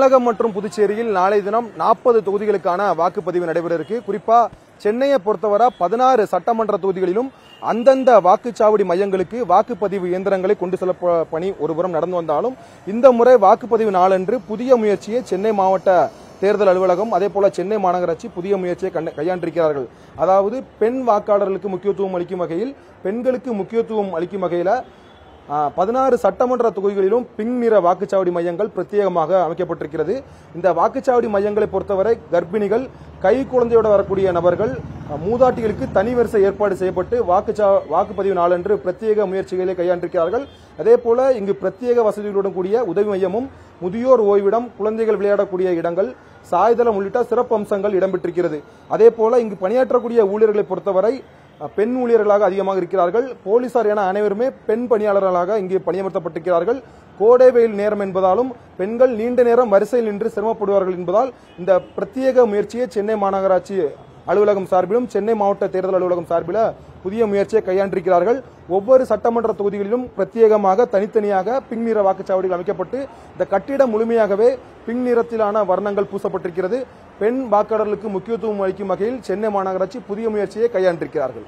தமிழகம் மற்றும் புதுச்சேரியில் நாளை தினம் 40 தொகுதிகளுக்கான வாக்குப்பதிவு நடைபெற இருக்கு. குறிப்பா சென்னையை பொறுத்தவரை 16 சட்டமன்ற தொகுதிகளிலும் அந்தந்த வாக்குச்சாவடி மையங்களுக்கு வாக்குப்பதிவு இயந்திரங்களை கொண்டு செல்ல பணி ஒருபுறம் நடந்து வந்தாலும் இந்த முறை வாக்குப்பதிவு நாளன்று புதிய முயற்சியை சென்னை மாவட்ட தேர்தல் அலுவலகம் அதேபோல சென்னை மாநகராட்சி புதிய முயற்சியை கையாண்டிருக்கிறார்கள். அதாவது பெண் வாக்காளர்களுக்கு முக்கியத்துவம் அளிக்கும் வகையில் பெண்களுக்கு முக்கியத்துவம் அளிக்கும் வகையில் 16 சட்டமன்ற தொகுதிகளிலும் பிங்க் நிற வாக்குச்சாவடி மையங்கள் பிரத்யேகமாக அமைக்கப்பட்டிருக்கிறது. இந்த வாக்குச்சாவடி மையங்களை பொறுத்தவரை கர்ப்பிணிகள், கை குழந்தையோடு வரக்கூடிய நபர்கள், மூதாட்டிகளுக்கு தனி வரிசை ஏற்பாடு செய்யப்பட்டு வாக்குப்பதிவு நாளன்று பிரத்யேக முயற்சிகளை கையாண்டிருக்கிறார்கள். அதேபோல இங்கு பிரத்யேக வசதிகளுடன் கூடிய உதவி மையமும், முதியோர் ஓய்விடம், குழந்தைகள் விளையாடக்கூடிய இடங்கள், சாய்தளம் உள்ளிட்ட சிறப்பு அம்சங்கள் இடம்பெற்றிருக்கிறது. அதேபோல இங்கு பணியாற்றக்கூடிய ஊழியர்களை பொறுத்தவரை பெண் ஊழியர்களாக அதிகமாக இருக்கிறார்கள். போலீசார் என அனைவருமே பெண் பணியாளர்களாக இங்கே பணியமர்த்தப்பட்டிருக்கிறார்கள். கோடை வெயில் நேரம் என்பதாலும் பெண்கள் நீண்ட நேரம் வரிசையில் நின்று சிரமப்படுவார்கள் என்பதால் இந்த பிரத்யேக முயற்சியை சென்னை மாநகராட்சி அலுவலகம் சார்பிலும் சென்னை மாவட்ட தேர்தல் அலுவலகம் சார்பில் புதிய முயற்சியை கையாண்டிருக்கிறார்கள். ஒவ்வொரு சட்டமன்ற தொகுதிகளிலும் பிரத்யேகமாக தனித்தனியாக பிங்க் நிற வாக்குச்சாவடிகள் அமைக்கப்பட்டு இந்த கட்டிடம் முழுமையாகவே பிங்க் நிறத்திலான வர்ணங்கள் பூசப்பட்டிருக்கிறது. பெண் வாக்காளர்களுக்கு முக்கியத்துவம் அளிக்கும் வகையில் சென்னை மாநகராட்சி புதிய முயற்சியை கையாண்டிருக்கிறார்கள்.